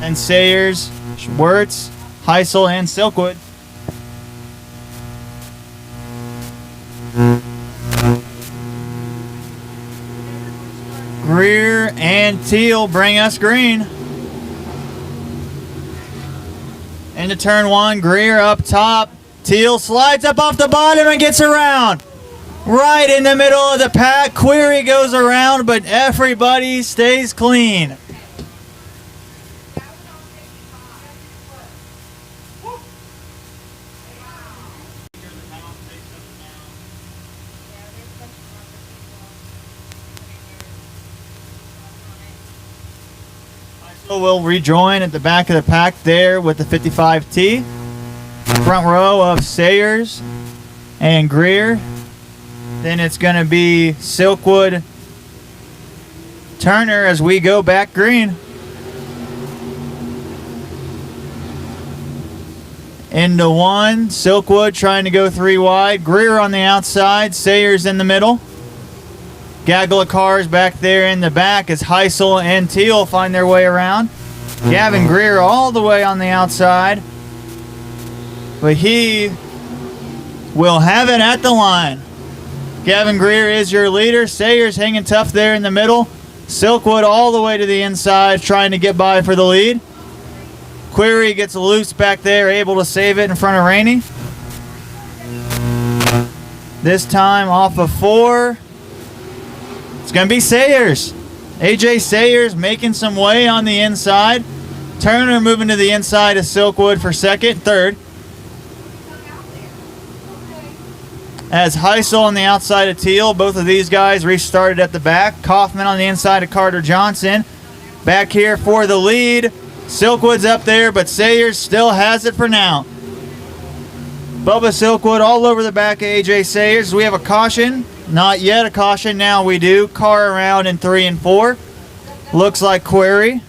And Sayers, Schwartz, Heisel, and Silkwood. Greer and Teal bring us green. Into turn one, Greer up top. Teal slides up off the bottom and gets around. Right in the middle of the pack. Query goes around, but everybody stays clean. Will rejoin at the back of the pack there with the 55T. Front row of Sayers and Greer. Then it's going to be Silkwood, Turner as we go back green. Into one, Silkwood trying to go 3 wide. Greer on the outside, Sayers in the middle. Gaggle of cars back there in the back as Heisel and Teal find their way around. Gavin Greer all the way on the outside. But he will have it at the line. Gavin Greer is your leader. Sayers hanging tough there in the middle. Silkwood all the way to the inside trying to get by for the lead. Query gets loose back there, able to save it in front of Rainey. This time off of 4. It's going to be Sayers. AJ Sayers making some way on the inside. Turner moving to the inside of Silkwood for second, third. As Heisel on the outside of Teal. Both of these guys restarted at the back. Kaufman on the inside of Carter Johnson. Back here for the lead. Silkwood's up there, but Sayers still has it for now. Bubba Silkwood all over the back of AJ Sayers. We have a caution. Not yet a caution. Now we do. Car around in 3 and 4. Looks like Query.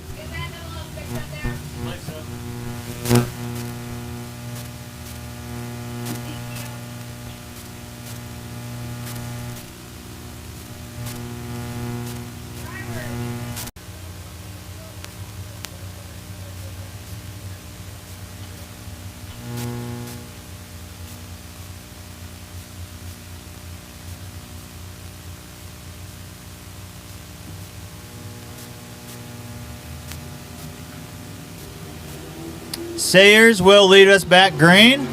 Sayers will lead us back green.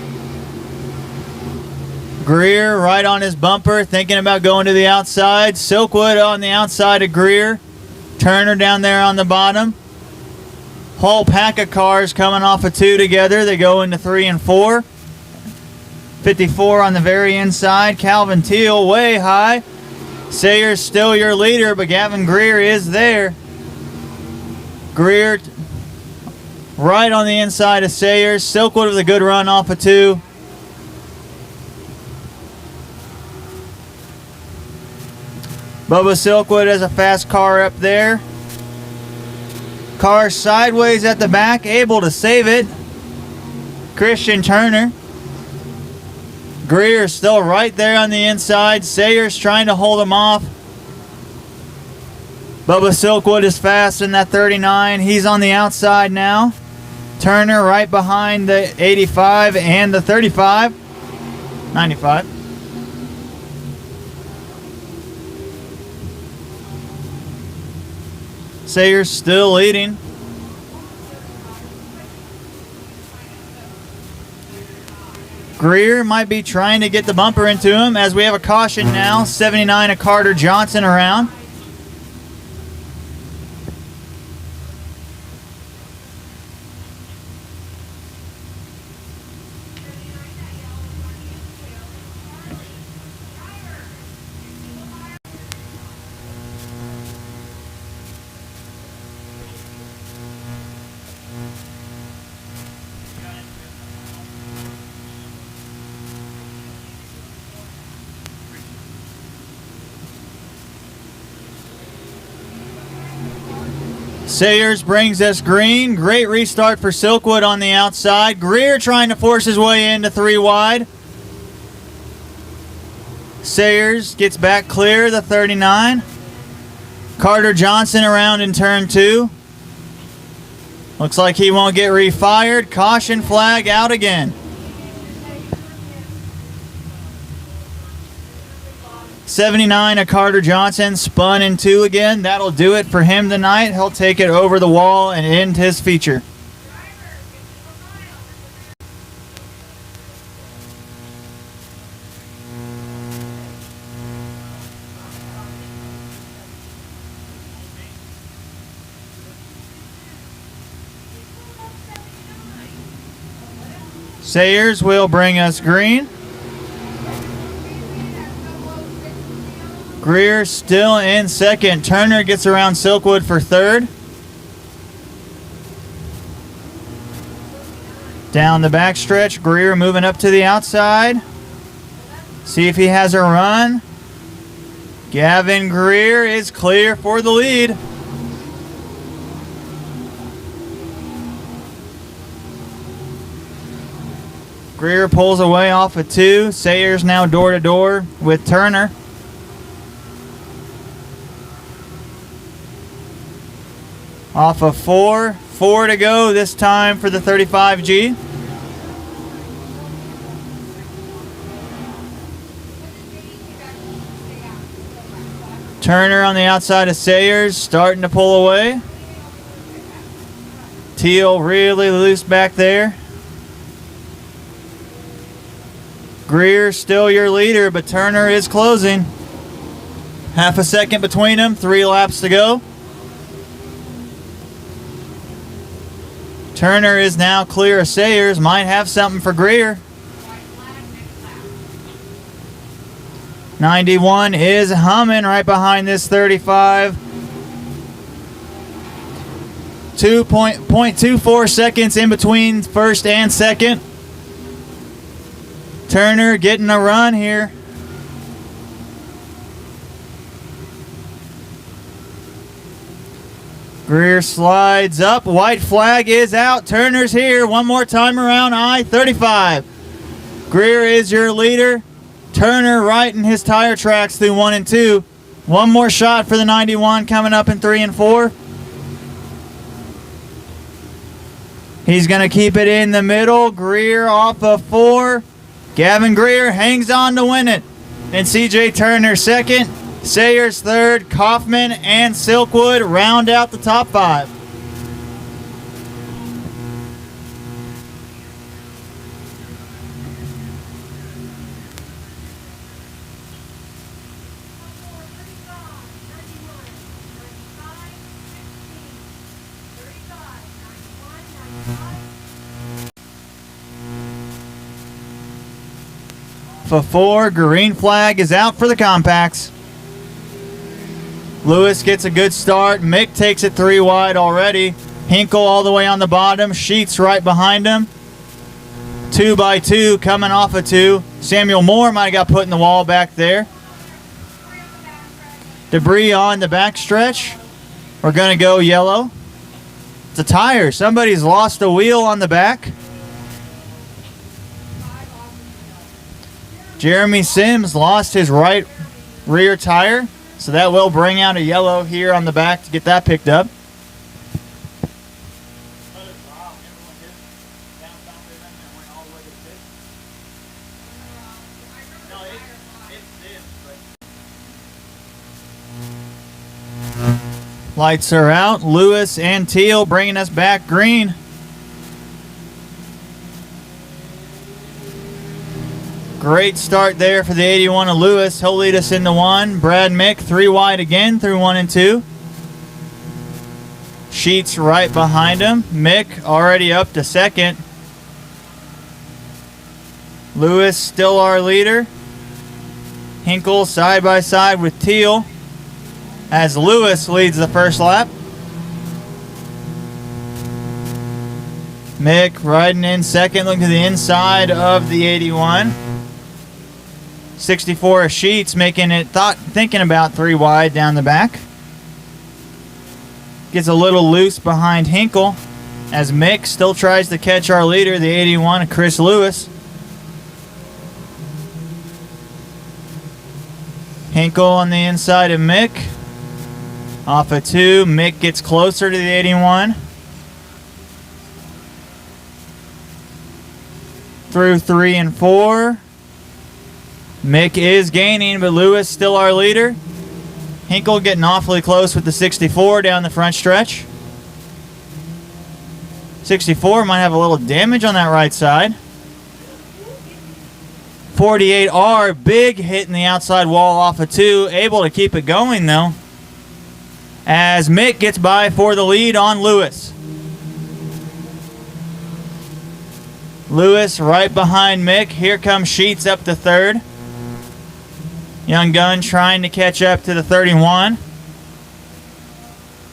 Greer right on his bumper, thinking about going to the outside. Silkwood on the outside of Greer. Turner down there on the bottom. Whole pack of cars coming off of 2 together. They go into 3 and 4. 54 on the very inside. Calvin Teal way high. Sayers still your leader, but Gavin Greer is there. Greer right on the inside of Sayers. Silkwood with a good run off of 2. Bubba Silkwood has a fast car up there. Car sideways at the back, able to save it. Christian Turner. Greer still right there on the inside. Sayers trying to hold him off. Bubba Silkwood is fast in that 39. He's on the outside now. Turner right behind the 85 and the 35. 95. Sayers still leading. Greer might be trying to get the bumper into him as we have a caution now. 79 of Carter Johnson around. Sayers brings us green. Great restart for Silkwood on the outside. Greer trying to force his way into 3 wide. Sayers gets back clear, the 39. Carter Johnson around in turn 2. Looks like he won't get refired. Caution flag out again. 79 of Carter Johnson spun in 2 again. That'll do it for him tonight. He'll take it over the wall and end his feature. Sayers will bring us green. Greer still in second. Turner gets around Silkwood for third. Down the backstretch, Greer moving up to the outside. See if he has a run. Gavin Greer is clear for the lead. Greer pulls away off of 2. Sayers now door to door with Turner. Off of 4. 4 to go this time for the 35G. Turner on the outside of Sayers, starting to pull away. Teal really loose back there. Greer still your leader, but Turner is closing. Half a second between them, 3 laps to go. Turner is now clear of Sayers, might have something for Greer. 91 is humming right behind this 35. 2.24 seconds in between first and second. Turner getting a run here. Greer slides up. White flag is out. Turner's here. One more time around I-35. Greer is your leader. Turner right in his tire tracks through 1 and 2. One more shot for the 91 coming up in 3 and 4. He's going to keep it in the middle. Greer off of 4. Gavin Greer hangs on to win it. And CJ Turner second. Sayers third. Kaufman and Silkwood round out the top 5. For 4, green flag is out for the compacts. Lewis gets a good start. Mick takes it 3 wide already. Hinkle all the way on the bottom. Sheets right behind him. 2 by 2 coming off of 2. Samuel Moore might have got put in the wall back there. Debris on the backstretch. We're going to go yellow. It's a tire. Somebody's lost a wheel on the back. Jeremy Sims lost his right rear tire, so that will bring out a yellow here on the back to get that picked up. Lights are out. Lewis and Teal bringing us back green. Great start there for the 81 of Lewis. He'll lead us into 1. Brad Mick 3 wide again through 1 and 2. Sheets right behind him. Mick already up to second. Lewis still our leader. Hinkle side by side with Teal as Lewis leads the first lap. Mick riding in second, looking to the inside of the 81. 64 of Sheets making it thinking about 3 wide down the back. Gets a little loose behind Hinkle as Mick still tries to catch our leader, the 81 of Chris Lewis. Hinkle on the inside of Mick. Off of 2, Mick gets closer to the 81. through 3 and 4. Mick is gaining, but Lewis still our leader. Hinkle getting awfully close with the 64 down the front stretch. 64 might have a little damage on that right side. 48R, big hit in the outside wall off of 2. Able to keep it going, though, as Mick gets by for the lead on Lewis. Lewis right behind Mick. Here comes Sheets up to 3rd. Young Gun trying to catch up to the 31.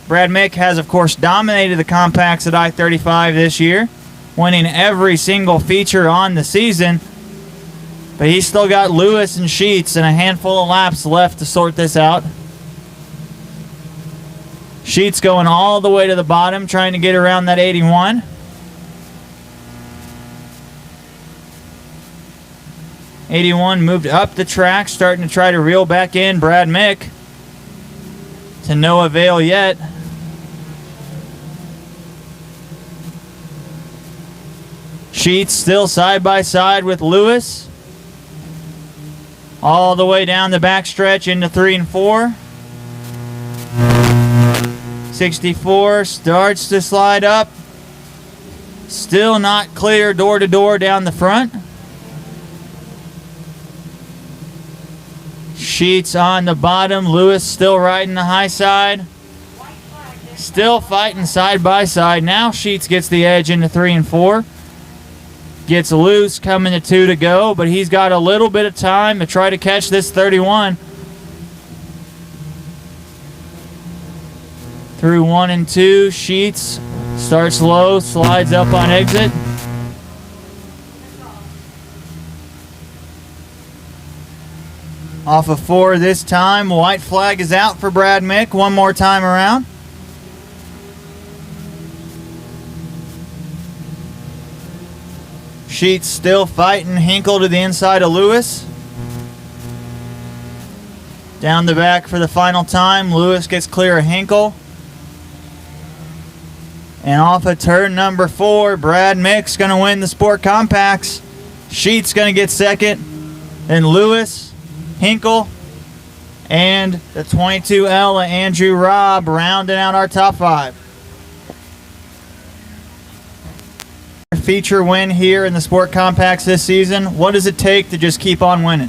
Brad Mick has, of course, dominated the compacts at I-35 this year, winning every single feature on the season. But he's still got Lewis and Sheets and a handful of laps left to sort this out. Sheets going all the way to the bottom, trying to get around that 81. '81 moved up the track, starting to try to reel back in Brad Mick. To no avail yet. Sheets still side by side with Lewis. All the way down the backstretch into 3 and 4. 64 starts to slide up. Still not clear door to door down the front. Sheets on the bottom. Lewis still riding the high side. Still fighting side by side. Now Sheets gets the edge into 3 and 4. Gets loose, coming to 2 to go, but he's got a little bit of time to try to catch this 31. Through 1 and 2, Sheets starts low, slides up on exit. Off of 4 this time. White flag is out for Brad Mick one more time around. Sheets still fighting Hinkle to the inside of Lewis. Down the back for the final time. Lewis gets clear of Hinkle. And off of turn number 4, Brad Mick's going to win the Sport Compacts. Sheets going to get second. Then Lewis, Hinkle, and the 22L of Andrew Robb rounding out our top 5. Feature win here in the Sport Compacts this season. What does it take to just keep on winning?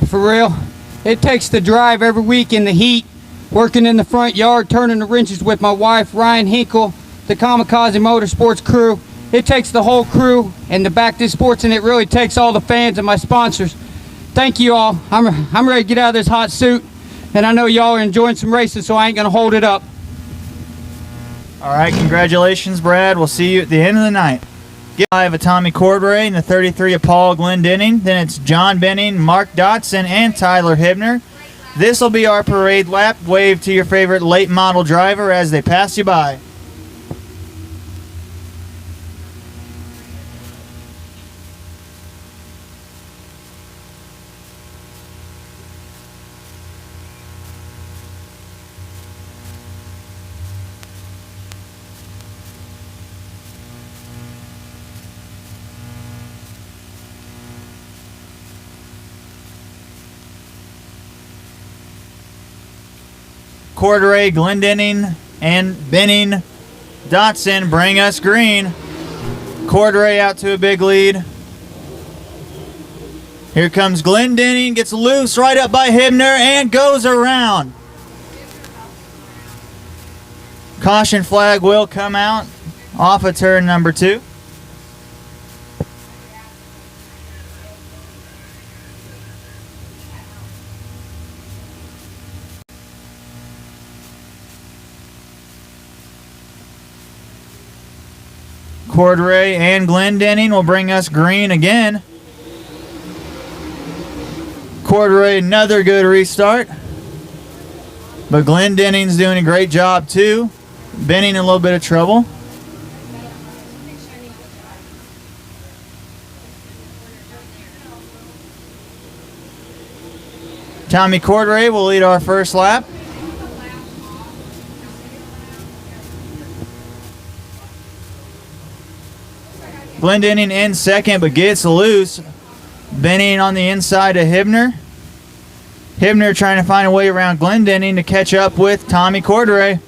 For real, it takes the drive every week in the heat, working in the front yard, turning the wrenches with my wife, Ryan Hinkle, the Kamikaze Motorsports crew. It takes the whole crew and to back this sports, and it really takes all the fans and my sponsors. Thank you all. I'm ready to get out of this hot suit, and I know y'all are enjoying some races, so I ain't going to hold it up. All right, congratulations, Brad. We'll see you at the end of the night. Get 5 of Tommy Cordray and the 33 of Paul Glendenning. Then it's John Benning, Mark Dotson, and Tyler Hibner. This will be our parade lap. Wave to your favorite late model driver as they pass you by. Cordray, Glendenning, and Benning, Dotson bring us green. Cordray out to a big lead. Here comes Glendenning, gets loose right up by Hibner and goes around. Caution flag will come out off of turn number 2. Cordray and Glendenning will bring us green again. Cordray, another good restart. But Glendenning's doing a great job too. Benning in a little bit of trouble. Tommy Cordray will lead our first lap. Glendenning in second, but gets loose. Benning on the inside of Hibner. Hibner trying to find a way around Glendenning to catch up with Tommy Cordray.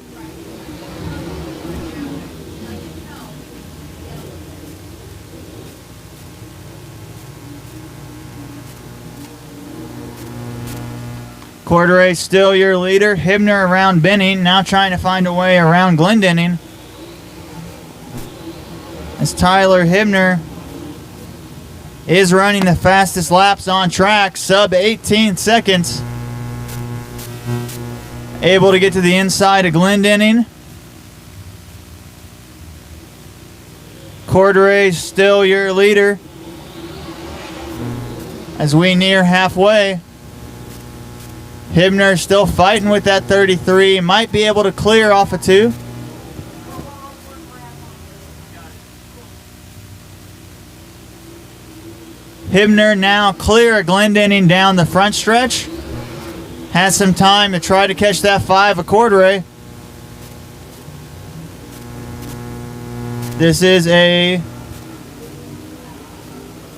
Cordray still your leader. Hibner around Benning, now trying to find a way around Glendenning. As Tyler Hibner is running the fastest laps on track, sub 18 seconds. Able to get to the inside of Glendenning. Cordray still your leader as we near halfway. Hibner still fighting with that 33. Might be able to clear off a 2. Hibner now clear of Glendenning down the front stretch. Has some time to try to catch that 5 of Cordray. This is a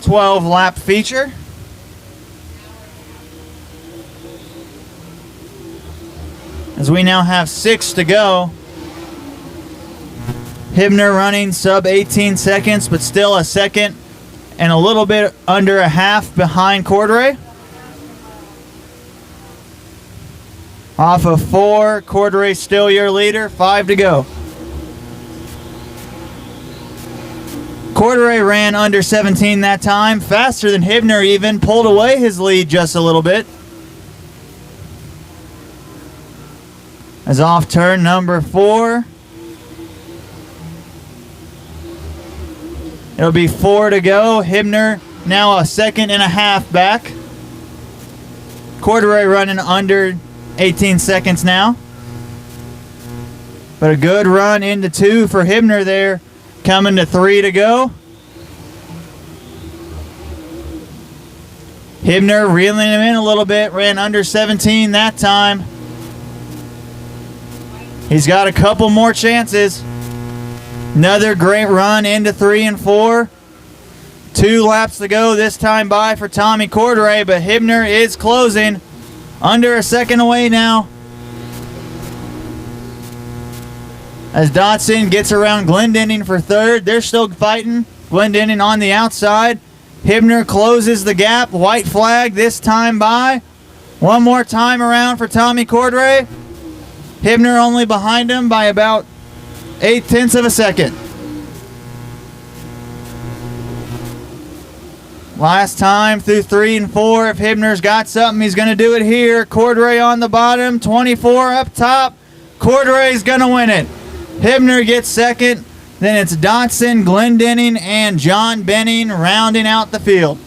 12 lap feature. As we now have 6 to go. Hibner running sub 18 seconds, but still a second and a little bit under a half behind Cordray. Off of 4, Cordray still your leader, 5 to go. Cordray ran under 17 that time, faster than Hibner even, pulled away his lead just a little bit. As off turn number 4. It'll be 4 to go. Hibner now a second and a half back. Cordray running under 18 seconds now. But a good run into 2 for Hibner there. Coming to 3 to go. Hibner reeling him in a little bit. Ran under 17 that time. He's got a couple more chances. Another great run into 3 and 4. 2 laps to go this time by for Tommy Cordray, but Hibner is closing. Under a second away now. As Dotson gets around Glendenning for 3rd. They're still fighting. Glendenning on the outside. Hibner closes the gap. White flag this time by. One more time around for Tommy Cordray. Hibner only behind him by about 0.8 of a second. Last time through 3 and 4. If Hibner's got something, he's going to do it here. Cordray on the bottom, 24 up top. Cordray's going to win it. Hibner gets second. Then it's Dotson, Glendenning, and John Benning rounding out the field.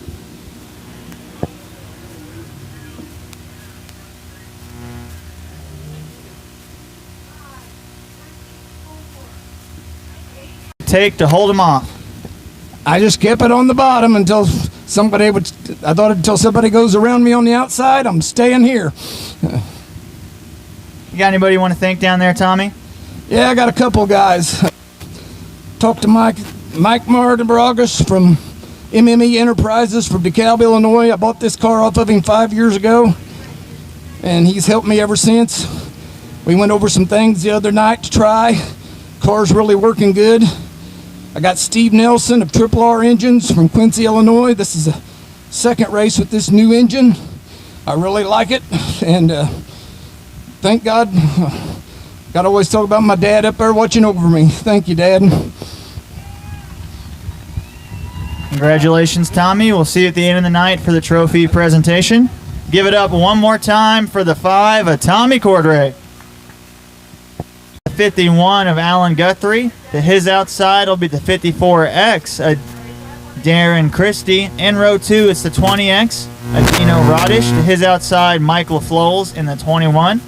Take to hold him off. I just kept it on the bottom until somebody would. I thought until somebody goes around me on the outside, I'm staying here. You got anybody you want to thank down there, Tommy? Yeah, I got a couple guys. Talked to Mike Martin-Bragas from MME Enterprises from DeKalb, Illinois. I bought this car off of him 5 years ago, and he's helped me ever since. We went over some things the other night to try. Car's really working good. I got Steve Nelson of Triple R Engines from Quincy, Illinois. This is a second race with this new engine. I really like it, and thank God. Got to always talk about my dad up there watching over me. Thank you, Dad. Congratulations, Tommy. We'll see you at the end of the night for the trophy presentation. Give it up one more time for the 5 of Tommy Cordray. 51 of Alan Guthrie. To his outside will be the 54X of Darren Christie. In row 2, it's the 20X of Dino Rodish. To his outside, Michael Floles in the 21.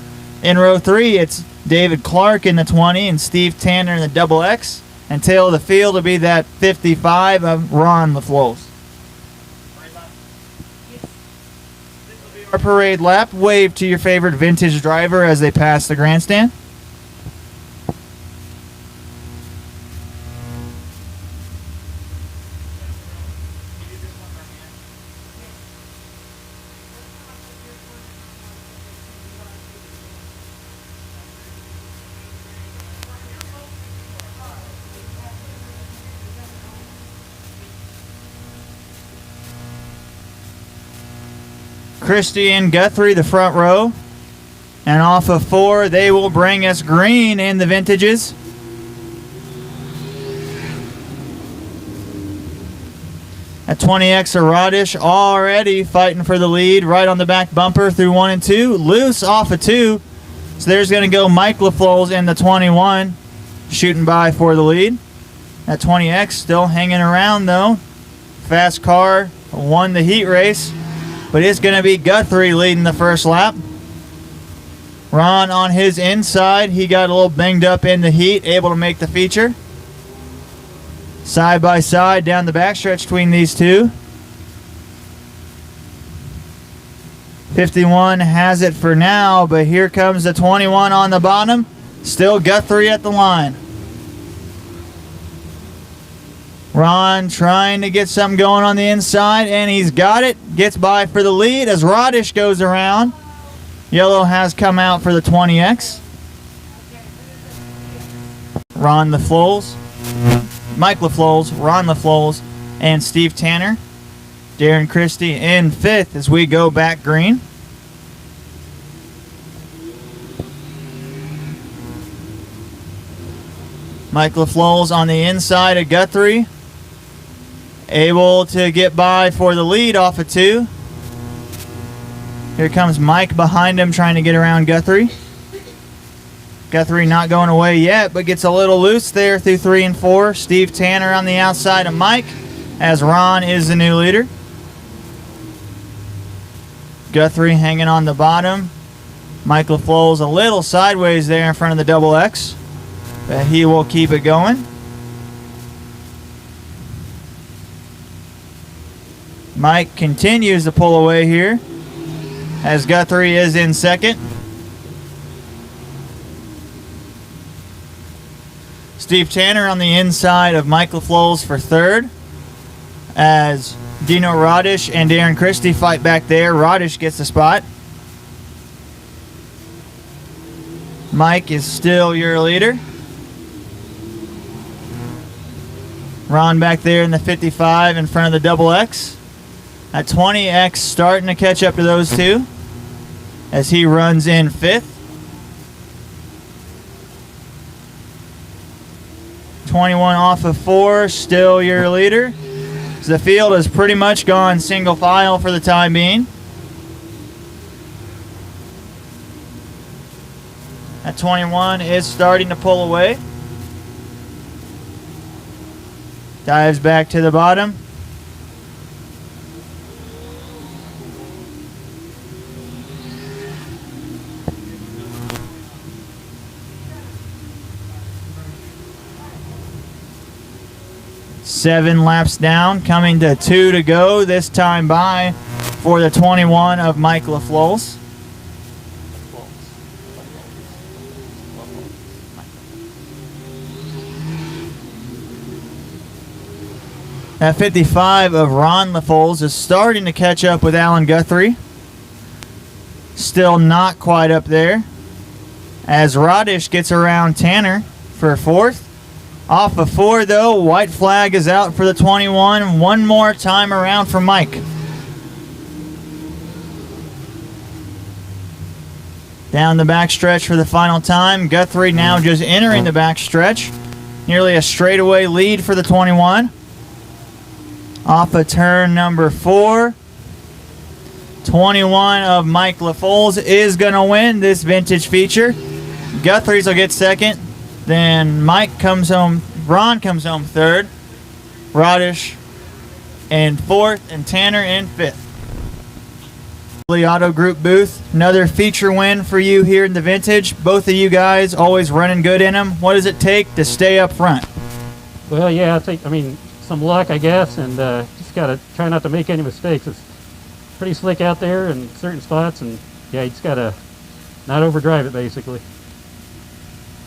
In row 3, it's David Clark in the 20 and Steve Tanner in the double X. And tail of the field will be that 55 of Ron LaFloles. This will be our parade lap. Wave to your favorite vintage driver as they pass the grandstand. Christie and Guthrie, the front row. And off of 4, they will bring us green in the vintages. At 20X of Rodish already fighting for the lead right on the back bumper through 1 and 2. Loose off of 2. So there's going to go Mike LaFlols in the 21, shooting by for the lead. At 20X still hanging around though. Fast car won the heat race, but it's going to be Guthrie leading the first lap. Ron on his inside, he got a little banged up in the heat, able to make the feature. Side by side down the backstretch between these two. 51 has it for now, but here comes the 21 on the bottom. Still Guthrie at the line. Ron trying to get something going on the inside, and he's got it. Gets by for the lead as Rodish goes around. Yellow has come out for the 20X. Ron LaFlols, Mike LaFlols, Ron LaFlols, and Steve Tanner. Darren Christie in 5th as we go back green. Mike LaFlols on the inside of Guthrie. Able to get by for the lead off of 2. Here comes Mike behind him trying to get around Guthrie. Guthrie not going away yet, but gets a little loose there through 3 and 4. Steve Tanner on the outside of Mike as Ron is the new leader. Guthrie hanging on the bottom. Mike LaFlols a little sideways there in front of the double X, but he will keep it going. Mike continues to pull away here as Guthrie is in 2nd. Steve Tanner on the inside of Mike LaFlols for 3rd as Dino Rodish and Darren Christie fight back there. Rodish gets the spot. Mike is still your leader. Ron back there in the 55 in front of the double X. At 20X starting to catch up to those two as he runs in 5th. 21 off of 4, still your leader. The field has pretty much gone single file for the time being. At 21 is starting to pull away. Dives back to the bottom. Seven laps down, coming to 2 to go, this time by for the 21 of Mike LaFlols. At 55 of Ron LaFlols is starting to catch up with Alan Guthrie. Still not quite up there as Rodish gets around Tanner for 4th. Off of 4 though, white flag is out for the 21. One more time around for Mike. Down the backstretch for the final time. Guthrie now just entering the backstretch. Nearly a straightaway lead for the 21. Off of turn number 4. 21 of Mike LaFoles is going to win this vintage feature. Guthrie's will get 2nd. Then Mike comes home, Ron comes home 3rd. Rodish in 4th, and Tanner in 5th. The Auto Group booth, another feature win for you here in the vintage. Both of you guys always running good in them. What does it take to stay up front? Well, yeah, I mean, some luck, I guess, and just got to try not to make any mistakes. It's pretty slick out there in certain spots, and yeah, you just got to not overdrive it, basically.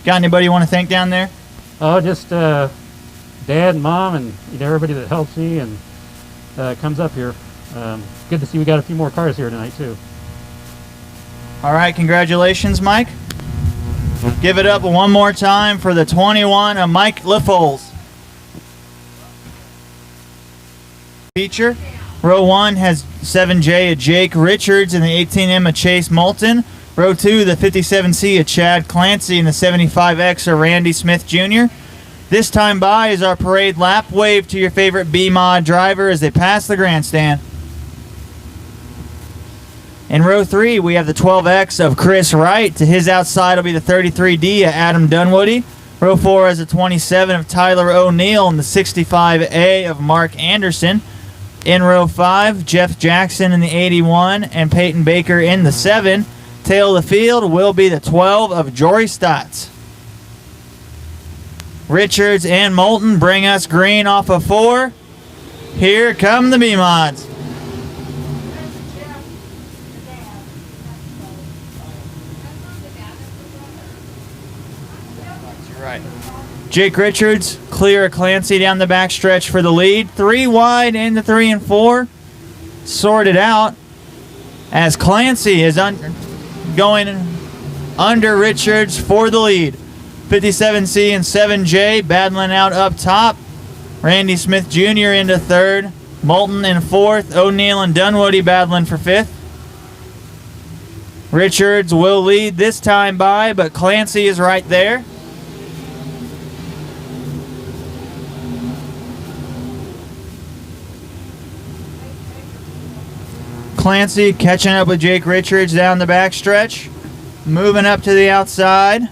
Got anybody you want to thank down there? Oh, just Dad and Mom and everybody that helps me and comes up here. Good to see we got a few more cars here tonight, too. All right, congratulations, Mike. Give it up one more time for the 21 of Mike LaFoles. Feature Row 1 has 7J of Jake Richards and the 18M of Chase Moulton. Row 2, the 57C of Chad Clancy and the 75X of Randy Smith Jr. This time by is our parade lap. Wave to your favorite B-Mod driver as they pass the grandstand. In row 3, we have the 12X of Chris Wright. To his outside will be the 33D of Adam Dunwoody. Row 4 has the 27 of Tyler O'Neill and the 65A of Mark Anderson. In row 5, Jeff Jackson in the 81 and Peyton Baker in the 7. Tail of the field will be the 12 of Jory Stotts. Richards and Moulton bring us green off of 4. Here come the B-Mods. Right. Jake Richards, clear of Clancy down the backstretch for the lead. 3 wide into 3 and 4. Sorted out as Clancy is going under Richards for the lead. 57C and 7J battling out up top. Randy Smith Jr. into 3rd. Moulton in 4th. O'Neill and Dunwoody battling for 5th. Richards will lead this time by, but Clancy is right there. Clancy catching up with Jake Richards down the backstretch. Moving up to the outside.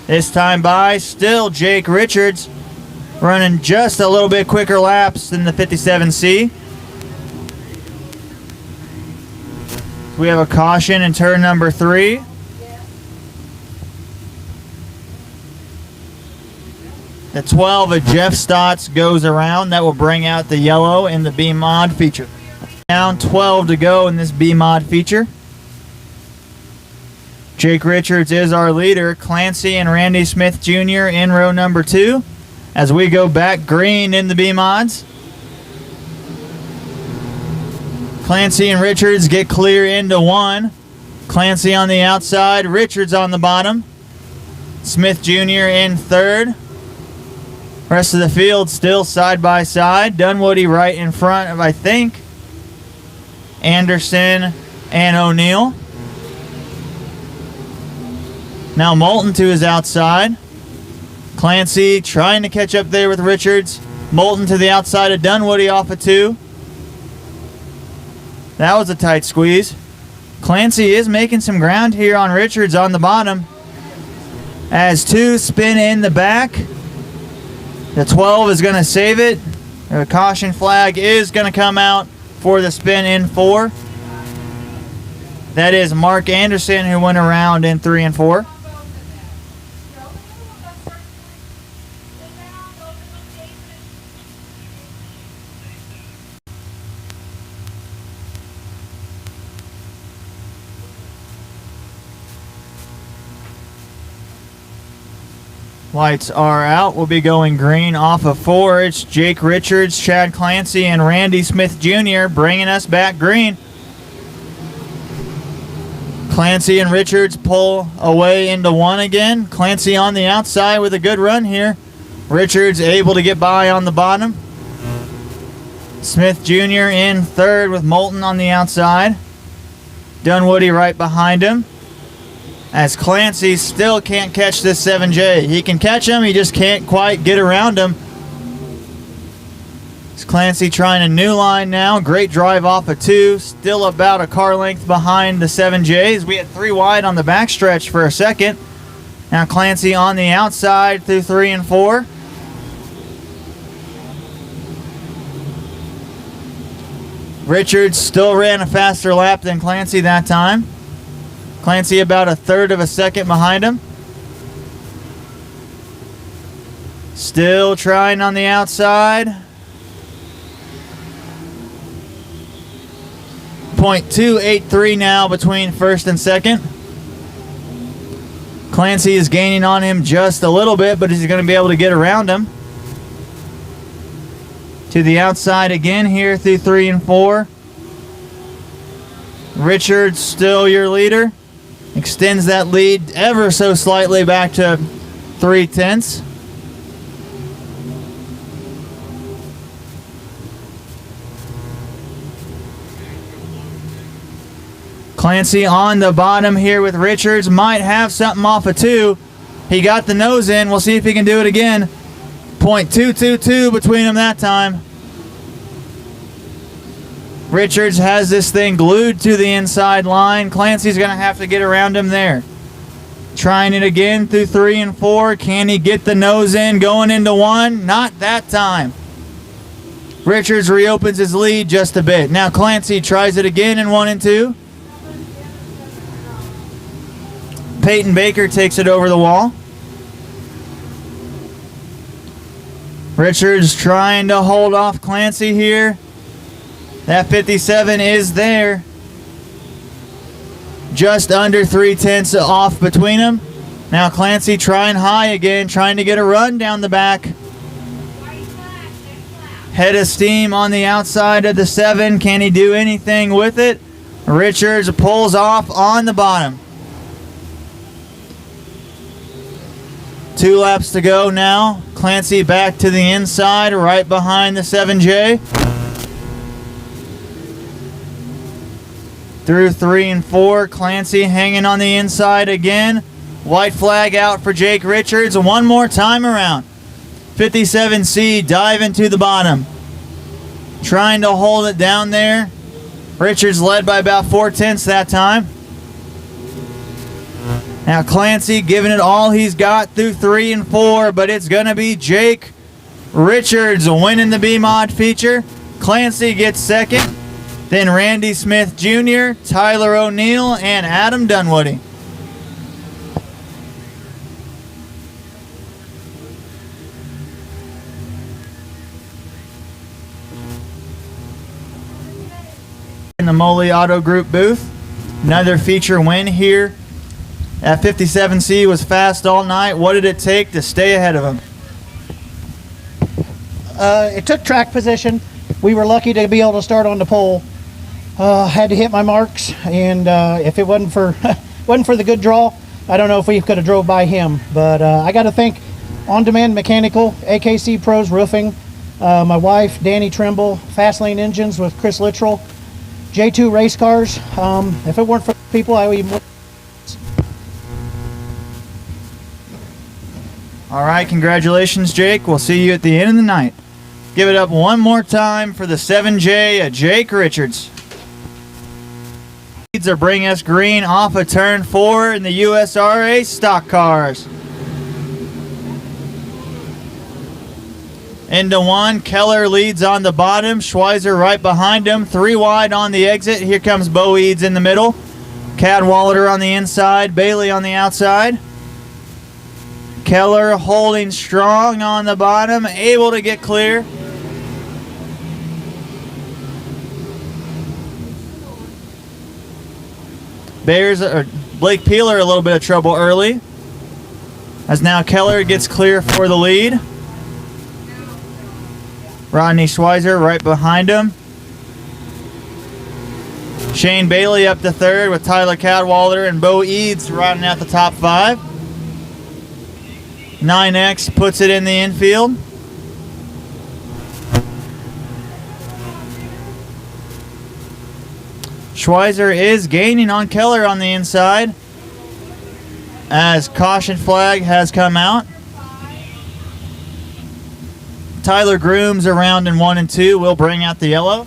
This time by, still Jake Richards running just a little bit quicker laps than the 57C. We have a caution in turn number 3. The 12 of Jeff Stotts goes around. That will bring out the yellow in the B-Mod feature. Down 12 to go in this B-Mod feature. Jake Richards is our leader. Clancy and Randy Smith Jr. in row number 2. As we go back green in the B-Mods. Clancy and Richards get clear into 1. Clancy on the outside, Richards on the bottom. Smith Jr. in 3rd. Rest of the field still side by side. Dunwoody right in front of, I think, Anderson and O'Neill. Now Moulton to his outside. Clancy trying to catch up there with Richards. Moulton to the outside of Dunwoody off of 2. That was a tight squeeze. Clancy is making some ground here on Richards on the bottom. As 2 spin in the back. The 12 is going to save it. The caution flag is going to come out for the spin in 4. That is Mark Anderson, who went around in 3 and 4. Lights are out. We'll be going green off of 4. It's Jake Richards, Chad Clancy, and Randy Smith Jr. bringing us back green. Clancy and Richards pull away into 1 again. Clancy on the outside with a good run here. Richards able to get by on the bottom. Smith Jr. in 3rd with Moulton on the outside. Dunwoody right behind him. As Clancy still can't catch this 7J. He can catch him, he just can't quite get around him. It's Clancy trying a new line now. Great drive off of 2. Still about a car length behind the 7Js. We had 3 wide on the backstretch for a second. Now Clancy on the outside through 3 and 4. Richards still ran a faster lap than Clancy that time. Clancy about a 1/3 of a second behind him. Still trying on the outside. .283 now between 1st and 2nd. Clancy is gaining on him just a little bit, but he's going to be able to get around him. To the outside again here through 3 and 4. Richards still your leader. Extends that lead ever so slightly back to 3/10. Clancy on the bottom here with Richards. Might have something off of 2. He got the nose in. We'll see if he can do it again. .222 between them that time. Richards has this thing glued to the inside line. Clancy's going to have to get around him there. Trying it again through 3 and 4. Can he get the nose in going into 1? Not that time. Richards reopens his lead just a bit. Now Clancy tries it again in 1 and 2. Peyton Baker takes it over the wall. Richards trying to hold off Clancy here. That 57 is there. Just under 3/10 off between them. Now Clancy trying high again, trying to get a run down the back. Head of steam on the outside of the 7. Can he do anything with it? Richards pulls off on the bottom. 2 laps to go now. Clancy back to the inside, right behind the 7J. Through 3 and 4, Clancy hanging on the inside again. White flag out for Jake Richards. One more time around. 57C diving to the bottom. Trying to hold it down there. Richards led by about 4/10 that time. Now Clancy giving it all he's got through 3 and 4, but it's going to be Jake Richards winning the B-Mod feature. Clancy gets second. Then Randy Smith Jr., Tyler O'Neill, and Adam Dunwoody. In the Moley Auto Group booth. Another feature win here. That 57C was fast all night. What did it take to stay ahead of him? It took track position. We were lucky to be able to start on the pole. Had to hit my marks, and if it wasn't for the good draw, I don't know if we could have drove by him. But I got to thank On Demand Mechanical, AKC Pros Roofing, my wife Danny Trimble, Fast Lane Engines with Chris Littrell, J2 Race Cars. If it weren't for people, I would even. All right, congratulations, Jake. We'll see you at the end of the night. Give it up one more time for the 7J at Jake Richards. Leads are bringing us green off of turn 4 in the USRA stock cars. Into 1, Keller leads on the bottom, Schweizer right behind him, 3 wide on the exit. Here comes Bo Eads in the middle, Cadwallader on the inside, Bailey on the outside. Keller holding strong on the bottom, able to get clear. Blake Peeler a little bit of trouble early, as now Keller gets clear for the lead. Rodney Schweizer right behind him. Shane Bailey up to 3rd with Tyler Cadwallader and Bo Eads rounding out the top 5. 9X puts it in the infield. Schweizer is gaining on Keller on the inside as caution flag has come out. Tyler Grooms around in 1 and 2 will bring out the yellow.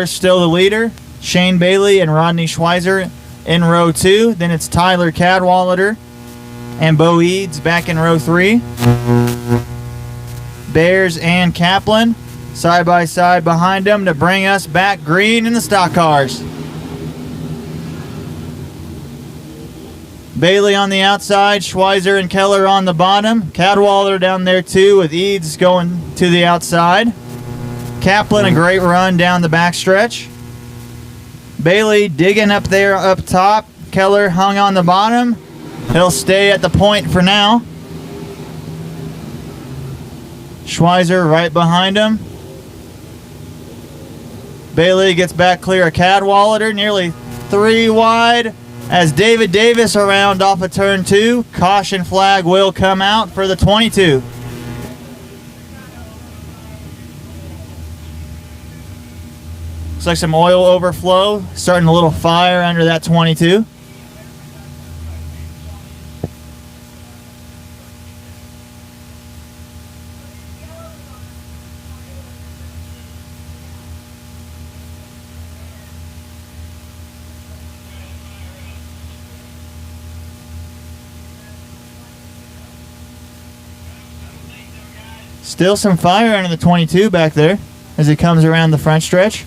Still the leader. Shane Bailey and Rodney Schweizer in row 2. Then it's Tyler Cadwallader and Bo Eads back in row 3. Bears and Kaplan side by side behind them to bring us back green in the stock cars. Bailey on the outside, Schweizer and Keller on the bottom. Cadwallader down there too with Eads going to the outside. Kaplan a great run down the backstretch. Bailey digging up there up top. Keller hung on the bottom. He'll stay at the point for now. Schweizer right behind him. Bailey gets back clear of Cadwallader, nearly 3 wide as David Davis around off of turn 2. Caution flag will come out for the 22. Looks like some oil overflow, starting a little fire under that 22. Still some fire under the 22 back there as he comes around the front stretch.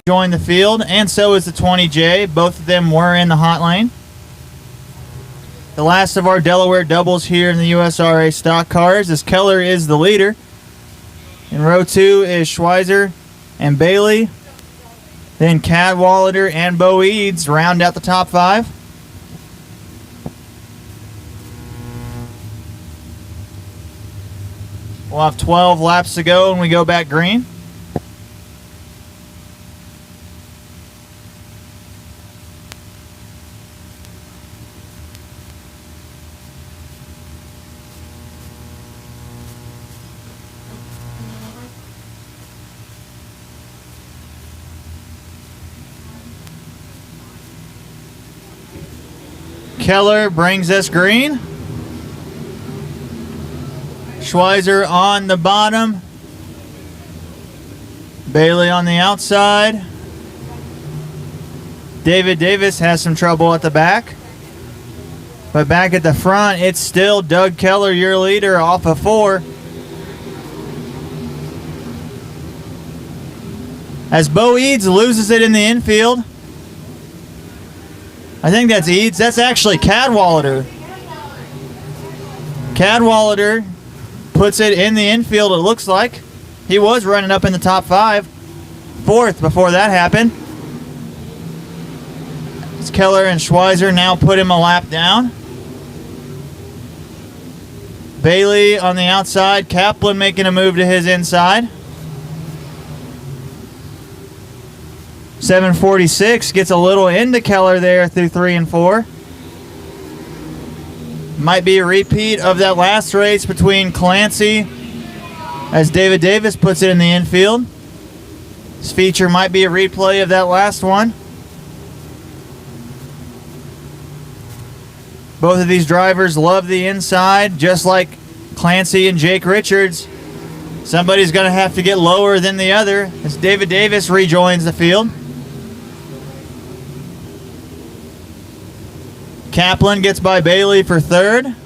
Join the field, and so is the 20J. Both of them were in the hot lane. The last of our Delaware doubles here in the USRA stock cars, as Keller is the leader. In row 2 is Schweizer and Bailey. Then Cadwallader and Bo Eads round out the top 5. We'll have 12 laps to go when we go back green. Keller brings us green. Schweizer on the bottom. Bailey on the outside. David Davis has some trouble at the back. But back at the front, it's still Doug Keller, your leader, off of 4. As Bo Eads loses it in the infield. I think that's Eads. That's actually Cadwallader. Cadwallader puts it in the infield, it looks like. He was running up in the top 5. 4th before that happened. It's Keller and Schweizer now put him a lap down. Bailey on the outside. Kaplan making a move to his inside. 746 gets a little into Keller there through 3 and 4. Might be a repeat of that last race between Clancy as David Davis puts it in the infield. This feature might be a replay of that last one. Both of these drivers love the inside, just like Clancy and Jake Richards. Somebody's going to have to get lower than the other as David Davis rejoins the field. Kaplan gets by Bailey for 3rd.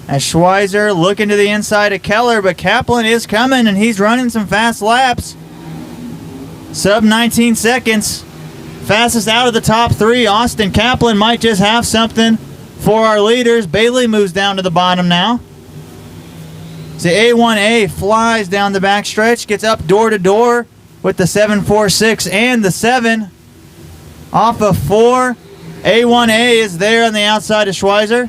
As Schweizer looking to the inside of Keller, but Kaplan is coming and he's running some fast laps. Sub 19 seconds. Fastest out of the top 3. Austin Kaplan might just have something for our leaders. Bailey moves down to the bottom now. The A1A flies down the backstretch, gets up door to door with the 746 and the 7. Off of 4. A1A is there on the outside of Schweizer.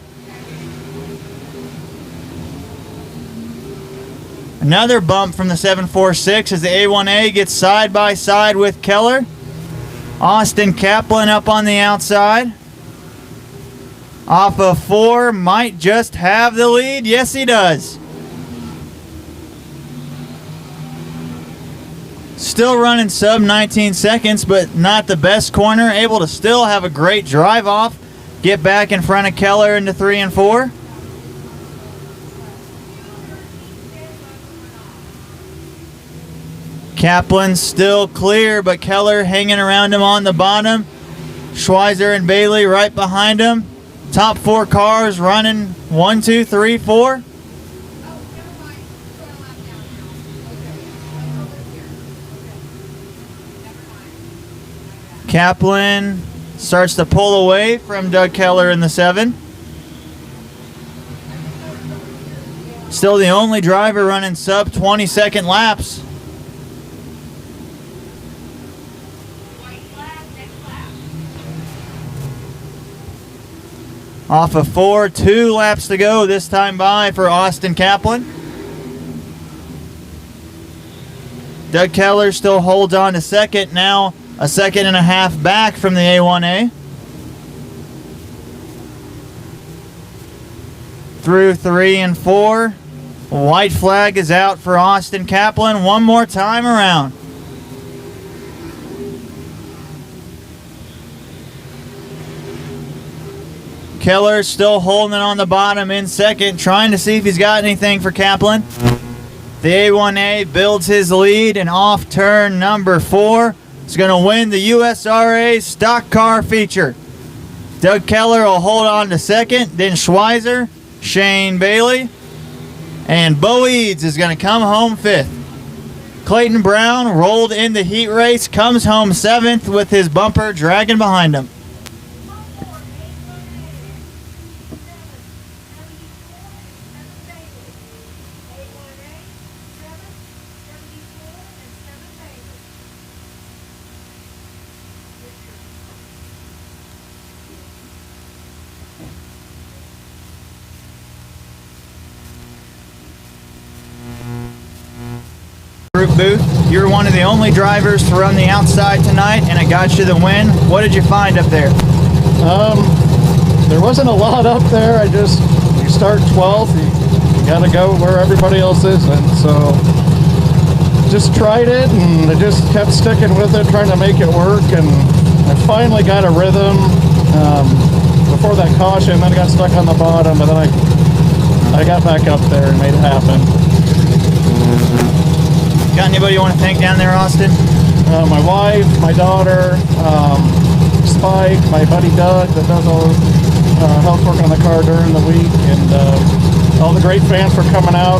Another bump from the 746 as the A1A gets side by side with Keller. Austin Kaplan up on the outside. Off of 4, might just have the lead. Yes, he does. Still running sub 19 seconds, but not the best corner. Able to still have a great drive off. Get back in front of Keller into 3 and 4. Kaplan still clear, but Keller hanging around him on the bottom. Schweizer and Bailey right behind him. Top 4 cars running 1, 2, 3, 4. Kaplan starts to pull away from Doug Keller in the 7. Still the only driver running sub 20-second laps. Off of 4, 2 laps to go this time by for Austin Kaplan. Doug Keller still holds on to second, now a second and a half back from the A1A. Through 3 and 4. White flag is out for Austin Kaplan one more time around. Keller still holding it on the bottom in second, trying to see if he's got anything for Kaplan. The A1A builds his lead, and off turn number 4 is going to win the USRA stock car feature. Doug Keller will hold on to second, then Schweizer, Shane Bailey, and Bo Eads is going to come home 5th. Clayton Brown rolled in the heat race, comes home 7th with his bumper dragging behind him. Group booth, you're one of the only drivers to run the outside tonight, and it got you the win. What did you find up there? There wasn't a lot up there. You start 12th, you got to go where everybody else is, and so just tried it, and I just kept sticking with it, trying to make it work, and I finally got a rhythm before that caution. Then I got stuck on the bottom, but then I got back up there and made it happen. Got anybody you want to thank down there, Austin? My wife, my daughter, Spike, my buddy Doug that does all helps work on the car during the week, and all the great fans for coming out.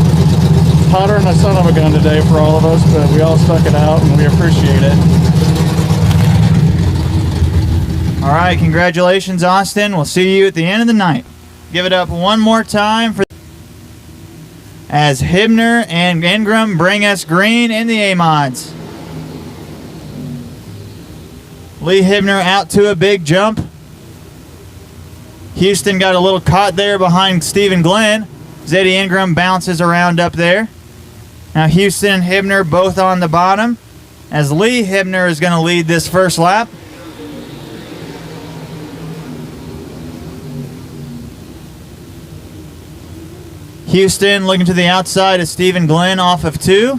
Hotter than a son of a gun today for all of us, but we all stuck it out and we appreciate it. All right, congratulations, Austin. We'll see you at the end of the night. Give it up one more time for as Hibner and Ingram bring us green in the A-mods. Lee Hibner out to a big jump. Houston got a little caught there behind Stephen Glenn. Zeddy Ingram bounces around up there. Now Houston and Hibner both on the bottom, as Lee Hibner is going to lead this first lap. Houston looking to the outside of Stephen Glenn off of 2.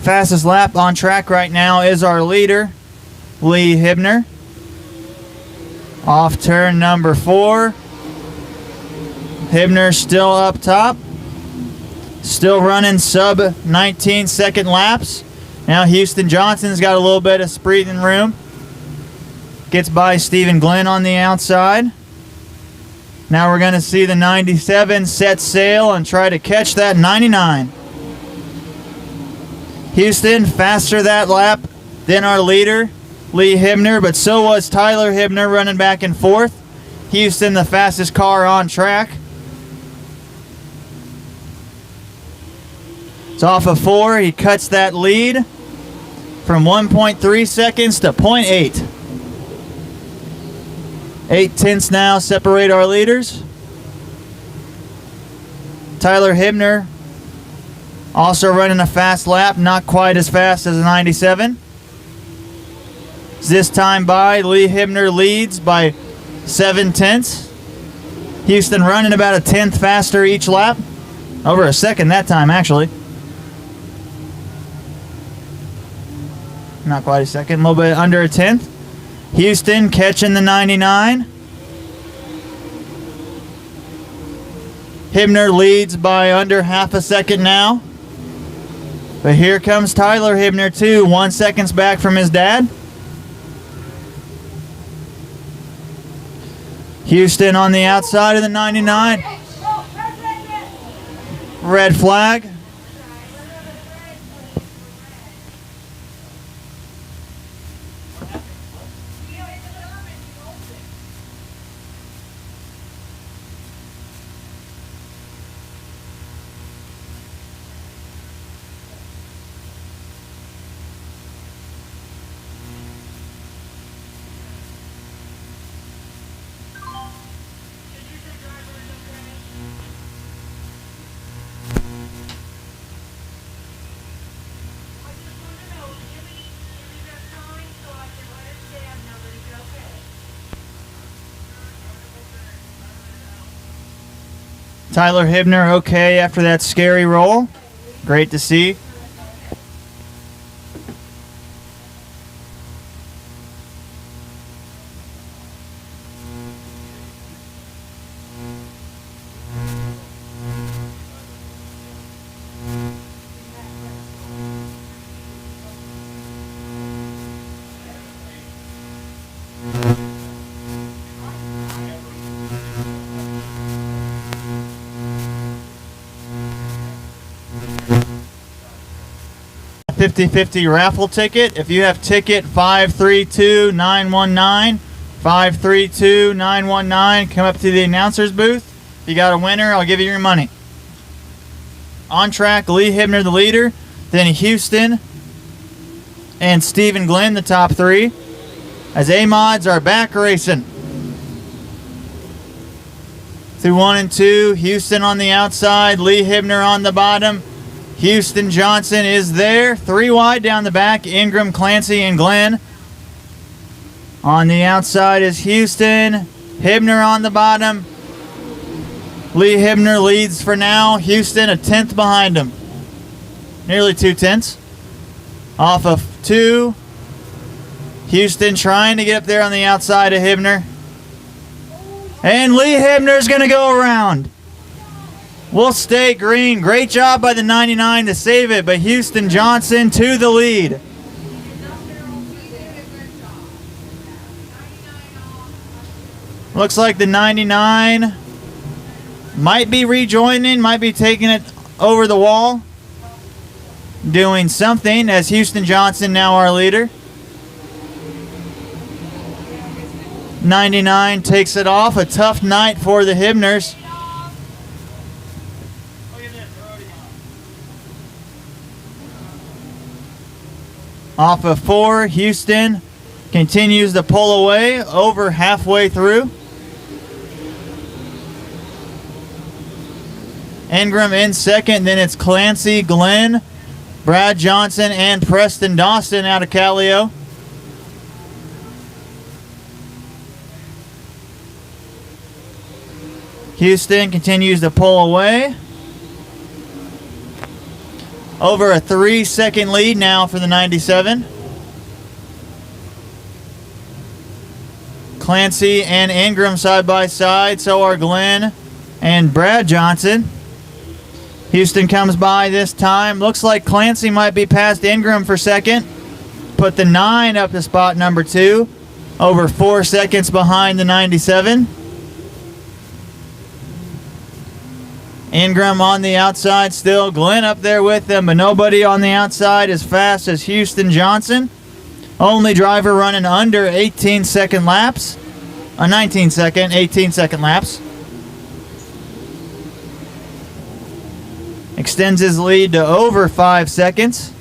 Fastest lap on track right now is our leader, Lee Hibner. Off turn number 4. Hibner still up top. Still running sub 19-second laps. Now Houston Johnson's got a little bit of breathing room. Gets by Stephen Glenn on the outside. Now we're going to see the 97 set sail and try to catch that 99. Houston faster that lap than our leader, Lee Hibner, but so was Tyler Hibner running back and forth. Houston the fastest car on track. It's off of 4. He cuts that lead from 1.3 seconds to 0.8. 8 tenths now separate our leaders. Tyler Hibner also running a fast lap, not quite as fast as a 97. This time by, Lee Hibner leads by 7 tenths. Houston running about a tenth faster each lap. Over a second that time, actually. Not quite a second, a little bit under a tenth. Houston catching the 99. Hibner leads by under half a second now. But here comes Tyler Hibner too, 1 second back from his dad. Houston on the outside of the 99. Red flag. Tyler Hibner okay after that scary roll. Great to see. $50-50 raffle ticket. If you have ticket 532919, 532919, come up to the announcer's booth. If you got a winner, I'll give you your money. On track, Lee Hibner the leader, then Houston and Stephen Glenn the top three, as A-Mods are back racing. Through 1 and 2, Houston on the outside, Lee Hibner on the bottom. Houston Johnson is there. 3 wide down the back. Ingram, Clancy, and Glenn. On the outside is Houston. Hibner on the bottom. Lee Hibner leads for now. Houston a 10th behind him. Nearly 2 tenths. Off of 2. Houston trying to get up there on the outside of Hibner. And Lee Hibner's going to go around. We'll stay green. Great job by the 99 to save it, but Houston Johnson to the lead. Looks like the 99 might be rejoining, might be taking it over the wall. Doing something as Houston Johnson now our leader. 99 takes it off. A tough night for the Hibners. Off of 4, Houston continues to pull away over halfway through. Ingram in second, then it's Clancy, Glenn, Brad Johnson, and Preston Dawson out of Callio. Houston continues to pull away. Over a 3-second lead now for the 97. Clancy and Ingram side by side. So are Glenn and Brad Johnson. Houston comes by this time. Looks like Clancy might be past Ingram for second. Put the 9 up to spot number 2. Over 4 seconds behind the 97. Ingram on the outside still. Glenn up there with them, but nobody on the outside as fast as Houston Johnson. Only driver running under 18-second laps. 18-second laps. Extends his lead to over 5 seconds.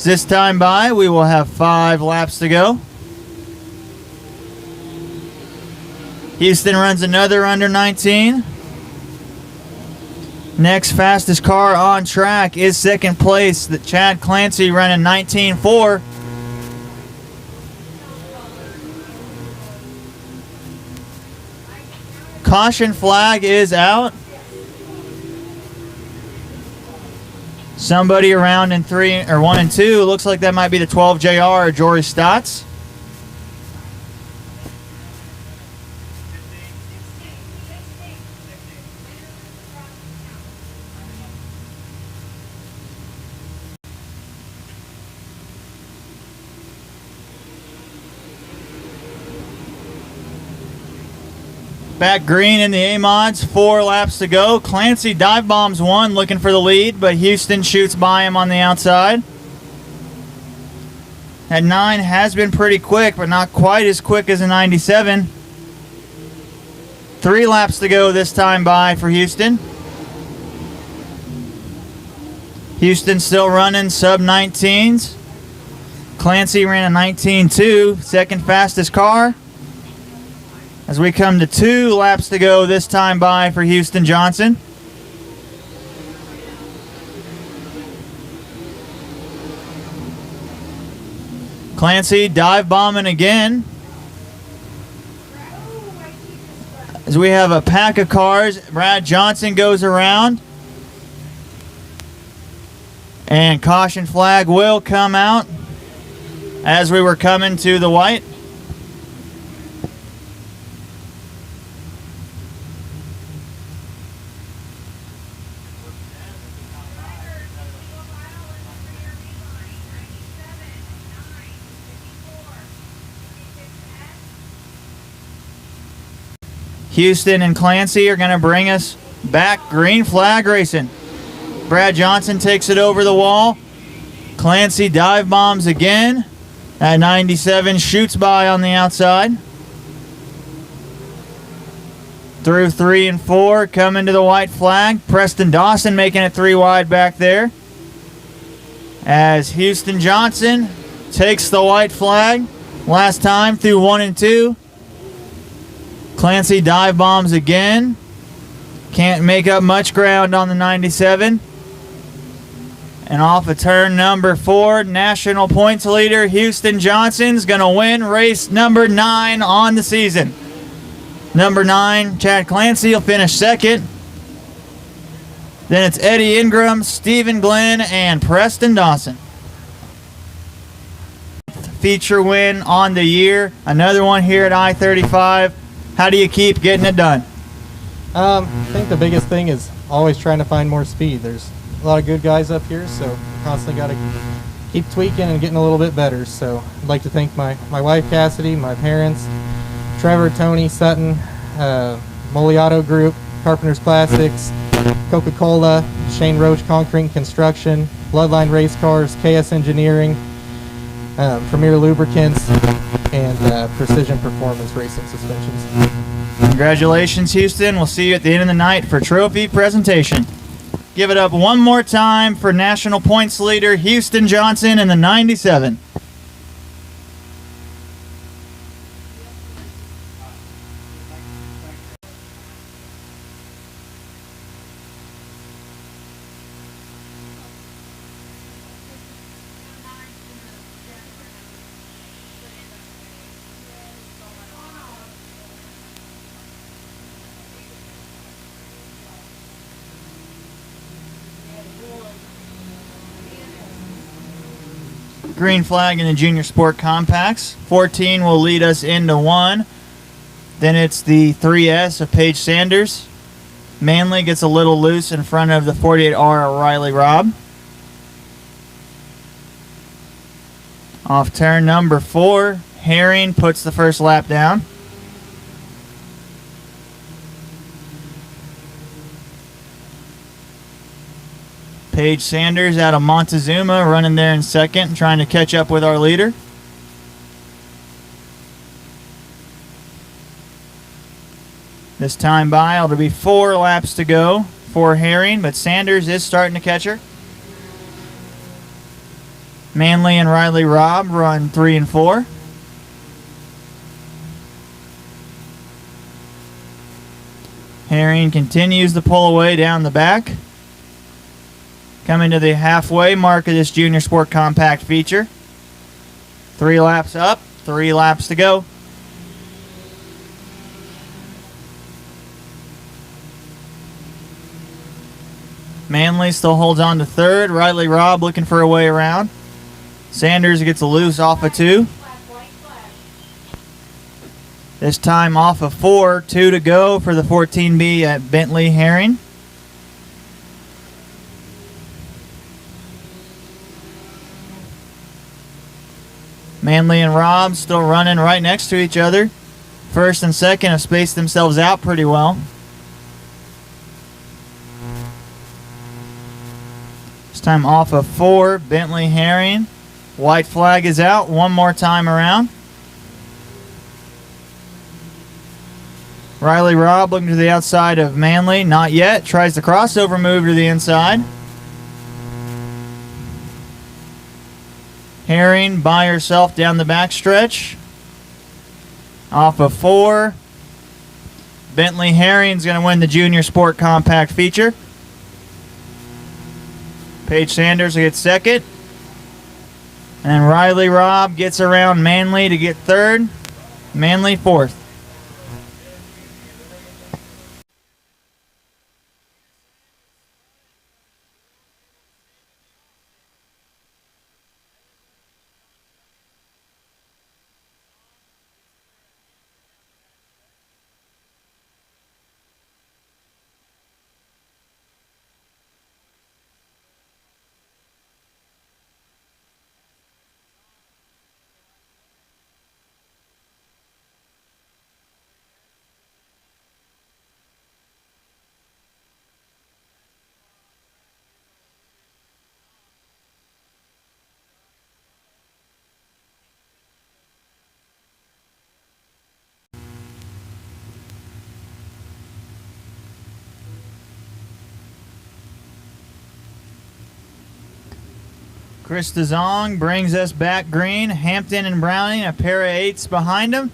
This time by, we will have 5 laps to go. Houston runs another under 19. Next fastest car on track is second place. The Chad Clancy running 19.4. Caution flag is out. Somebody around in 3 or 1 and 2. Looks like that might be the 12 JR or Jory Stotts. Back green in the A-Mods, 4 laps to go. Clancy dive bombs 1, looking for the lead, but Houston shoots by him on the outside. That 9 has been pretty quick, but not quite as quick as a 97. 3 laps to go this time by for Houston. Houston still running sub-19s. Clancy ran a 19.2, second fastest car. As we come to 2 laps to go this time by for Houston Johnson. Clancy dive bombing again. As we have a pack of cars, Brad Johnson goes around. And caution flag will come out as we were coming to the white. Houston and Clancy are going to bring us back green flag racing. Brad Johnson takes it over the wall. Clancy dive bombs again. That 97 shoots by on the outside. Through 3 and 4, coming to the white flag. Preston Dawson making it 3 wide back there. As Houston Johnson takes the white flag. Last time through 1 and 2. Clancy dive bombs again. Can't make up much ground on the 97. And off of turn number 4, national points leader Houston Johnson's going to win race number 9 on the season. Number 9, Chad Clancy will finish second. Then it's Eddie Ingram, Stephen Glenn, and Preston Dawson. Feature win on the year. Another one here at I-35. How do you keep getting it done? I think the biggest thing is always trying to find more speed. There's a lot of good guys up here, so constantly got to keep tweaking and getting a little bit better. So I'd like to thank my wife Cassidy, my parents, Trevor, Tony, Sutton, Moliato Group, Carpenters Plastics, Coca-Cola, Shane Roach Concrete Construction, Bloodline Race Cars, KS Engineering, Premier Lubricants, and Precision Performance Racing Suspensions. Congratulations, Houston. We'll see you at the end of the night for trophy presentation. Give it up one more time for national points leader Houston Johnson in the 97. Green flag in the junior sport compacts. 14 will lead us into 1. Then it's the 3S of Paige Sanders. Manley gets a little loose in front of the 48R of Riley Robb. Off turn number 4, Herring puts the first lap down. Paige Sanders out of Montezuma running there in second, trying to catch up with our leader. This time by, it'll be 4 laps to go for Herring, but Sanders is starting to catch her. Manley and Riley Robb run 3 and 4. Herring continues to pull away down the back. Coming to the halfway mark of this junior sport compact feature. 3 laps up, 3 laps to go. Manley still holds on to 3rd. Riley Robb looking for a way around. Sanders gets a loose off of 2. This time off of 4, 2 to go for the 14B at Bentley Herring. Manley and Robb still running right next to each other. First and second have spaced themselves out pretty well. This time off of 4, Bentley Herring. White flag is out one more time around. Riley Robb looking to the outside of Manley. Not yet. Tries the crossover move to the inside. Herring by herself down the backstretch. Off of 4. Bentley Herring's going to win the junior sport compact feature. Paige Sanders gets second. And Riley Robb gets around Manley to get 3rd. Manley 4th. Chris DeZong brings us back green. Hampton and Browning, a pair of 8s behind him.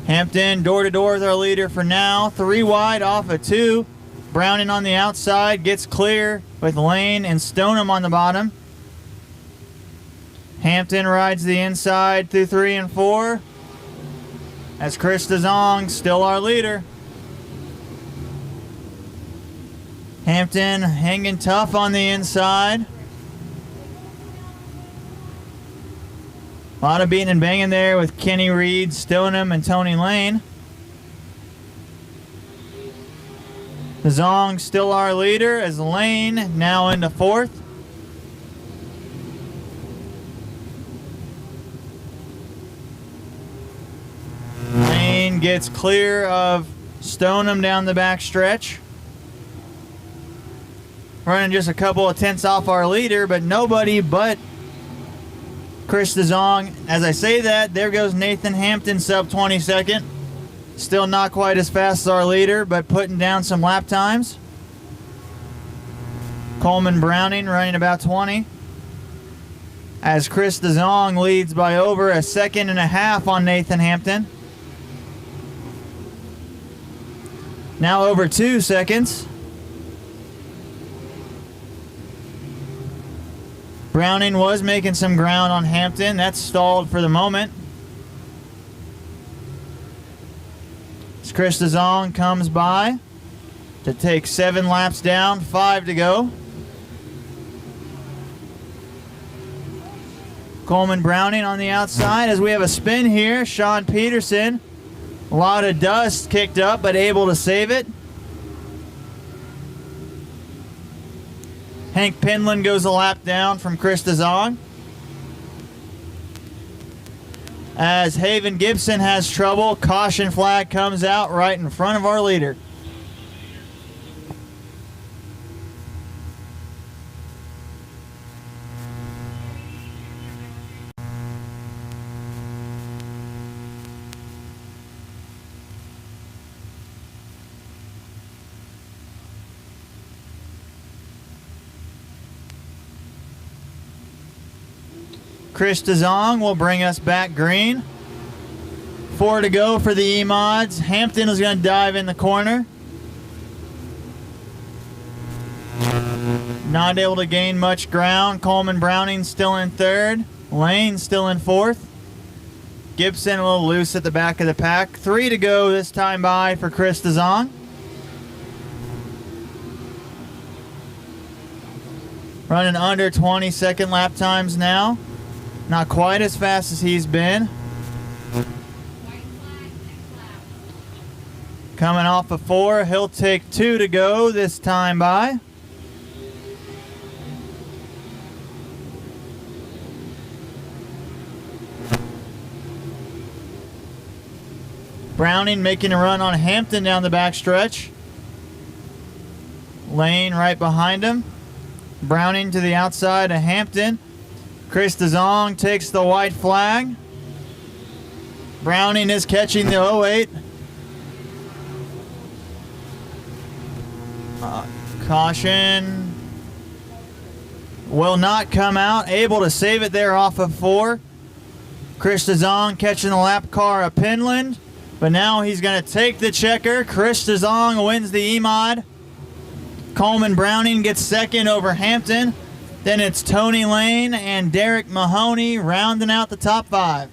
Hampton door to door with our leader for now. 3 wide off of 2. Browning on the outside gets clear with Lane and Stoneham on the bottom. Hampton rides the inside through 3 and 4. As Chris DeZong still our leader. Hampton hanging tough on the inside. A lot of beating and banging there with Kenny Reed, Stoneham, and Tony Lane. DeZong still our leader as Lane now into 4th. Lane gets clear of Stoneham down the back stretch. Running just a couple of tenths off our leader, but nobody but Chris DeZong. As I say that, there goes Nathan Hampton, sub 22nd. Still not quite as fast as our leader, but putting down some lap times. Coleman Browning running about 20. As Chris DeZong leads by over a 1.5 seconds on Nathan Hampton. Now over 2 seconds. Browning was making some ground on Hampton. That's stalled for the moment. As Chris DeZong comes by to take 7 laps down, 5 to go. Coleman Browning on the outside as we have a spin here. Sean Peterson, a lot of dust kicked up, but able to save it. Hank Penland goes a lap down from Chris DeZong. As Haven Gibson has trouble, caution flag comes out right in front of our leader. Chris DeZong will bring us back green. 4 to go for the E-Mods. Hampton is going to dive in the corner. Not able to gain much ground. Coleman Browning still in 3rd. Lane still in 4th. Gibson a little loose at the back of the pack. 3 to go this time by for Chris DeZong. Running under 20-second lap times now. Not quite as fast as he's been. Coming off of 4, he'll take 2 to go this time by. Browning making a run on Hampton down the back stretch. Lane right behind him. Browning to the outside of Hampton. Chris DeZong takes the white flag. Browning is catching the 08. Caution will not come out. Able to save it there off of 4. Chris DeZong catching the lap car of Penland. But now he's going to take the checker. Chris DeZong wins the E-Mod. Coleman Browning gets 2nd over Hampton. Then it's Tony Lane and Derek Mahoney rounding out the top 5.